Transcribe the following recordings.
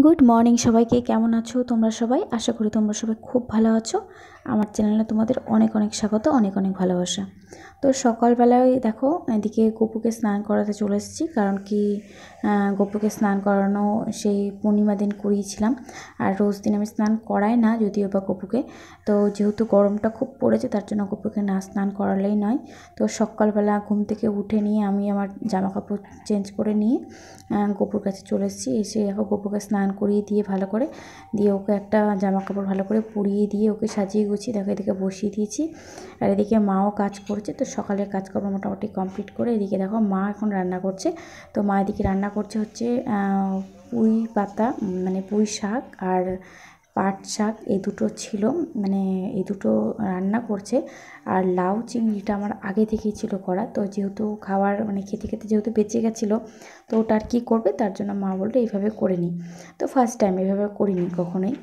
Good morning সবাইকে, কেমন আছো তোমরা সবাই? আশা করি তোমরা সবাই খুব ভালো আছো। আমার চ্যানেলে তোমাদের অনেক অনেক স্বাগত, অনেক অনেক ভালোবাসা। তো সকালবেলায় দেখো এদিকে গপুকে স্নান করাতে চলে এসেছি, কারণ কি গপুকে স্নান করানো সেই পূর্ণিমা দিন করিয়েছিলাম। আর রোজ দিন আমি স্নান করাই না যদিও বা গপুকে, তো যেহেতু গরমটা খুব পড়েছে তার জন্য গপুকে না স্নান করালেই নয়। তো সকালবেলা ঘুম থেকে উঠে নিয়ে আমি আমার জামা কাপড় চেঞ্জ করে নিয়ে গপুর কাছে চলে এসেছি। এসে দেখো গপুকে স্নান করিয়ে দিয়ে ভালো করে দিয়ে ওকে একটা জামা কাপড় ভালো করে পরিয়ে দিয়ে ওকে সাজিয়ে গুছিয়ে দেখো এদিকে বসিয়ে দিয়েছি। আর এদিকে মাও কাজ করছে, তো সকালের কাজকর্ম মোটামুটি কমপ্লিট করে এদিকে দেখো মা এখন রান্না করছে। তো মা এদিকে রান্না করছে হচ্ছে পুঁই পাতা, মানে পুঁই শাক আর পাট শাক, এই দুটো ছিল, মানে এই দুটো রান্না করছে। আর লাউ চিংড়িটা আমার আগে থেকেই ছিল করা, তো যেহেতু খাবার মানে খেতে খেতে যেহেতু বেঁচে গেছিলো, তো ওটা আর কী করবে, তার জন্য মা বললো এইভাবে করে নিই। তো ফার্স্ট টাইম এভাবে করিনি কখনোই।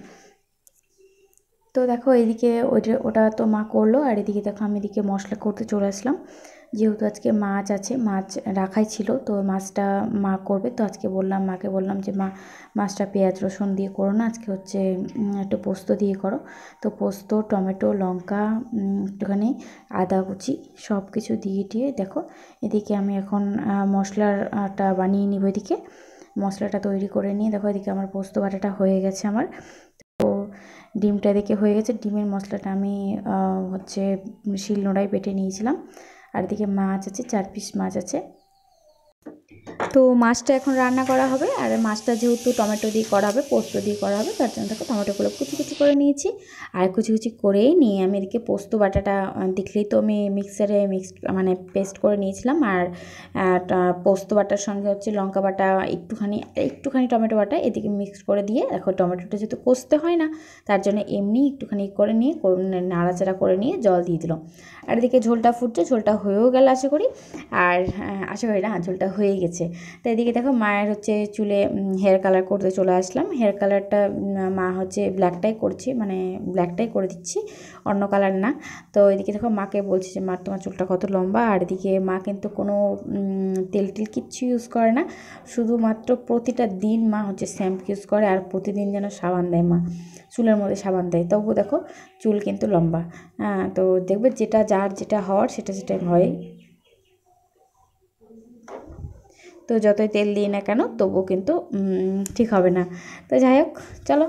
তো দেখো এদিকে ওটা তো মা করলো, আর এদিকে দেখো আমি এদিকে মশলা করতে চলে আসলাম। যেহেতু আজকে মাছ আছে, মাছ রাখাই ছিল, তো মাছটা মা করবে। তো আজকে মাকে বললাম যে মা, মাছটা পেঁয়াজ রসুন দিয়ে করো না, আজকে হচ্ছে একটু পোস্ত দিয়ে করো। তো পোস্ত, টমেটো, লঙ্কা, একটুখানি আদা কুচি সব কিছু দিয়ে দেখো এদিকে আমি এখন মশলাটা বানিয়ে নিব। এদিকে মশলাটা তৈরি করে নিয়ে দেখো এদিকে আমার পোস্ত বাটাটা হয়ে গেছে আমার। তো ডিমটা এদিকে হয়ে গেছে, ডিমের মশলাটা আমি হচ্ছে শিলনোড়ায় বেটে নিয়েছিলাম। আর এদিকে মাছ আছে, 4 পিস মাছ আছে। তো মাছটা এখন রান্না করা হবে, আর মাছটা যেহেতু টমেটো দিয়ে করা হবে, পোস্ত দিয়ে করা হবে, তার জন্য দেখো টমেটোগুলো কুচি কুচি করে নিয়েছি। আর কুচি কুচি করেই নিয়ে আমি এদিকে পোস্ত বাটাটা দেখলেই তো আমি মিক্সারে মানে পেস্ট করে নিয়েছিলাম। আর পোস্ত বাটার সঙ্গে হচ্ছে লঙ্কা বাটা, একটুখানি টমেটো বাটা এদিকে মিক্স করে দিয়ে দেখো, টমেটোটা যেহেতু কষতে হয় না, তার জন্য এমনি একটুখানি করে নিয়ে নাড়াচাড়া করে নিয়ে জল দিয়ে দিল। আর এদিকে ঝোলটা ফুটছে, ঝোলটা হয়েও গেল আশা করি। আর আশা করি না, ঝোলটা হয়ে গেছে। তো এদিকে দেখো মায়ের হচ্ছে চুলে হেয়ার কালার করতে চলে আসলাম। হেয়ার কালারটা মা হচ্ছে ব্ল্যাকটাই করছে, মানে ব্ল্যাকটাই করে দিচ্ছি, অন্য কালার না। তো এদিকে দেখো মাকে বলছি যে মা তোমার চুলটা কত লম্বা। আর এদিকে মা কিন্তু কোনো তেল কিচ্ছু ইউজ করে না, শুধুমাত্র প্রতিটা দিন মা হচ্ছে শ্যাম্পু ইউজ করে, আর প্রতিদিন যেন সাবান দেয় মা, চুলের মধ্যে সাবান দেয়, তবু দেখো চুল কিন্তু লম্বা। হ্যাঁ, তো দেখবে যার যেটা হওয়ার সেটাই হয়। তো যতই তেল দিই না কেন তবুও কিন্তু ঠিক হবে না। তো যাই হোক, চলো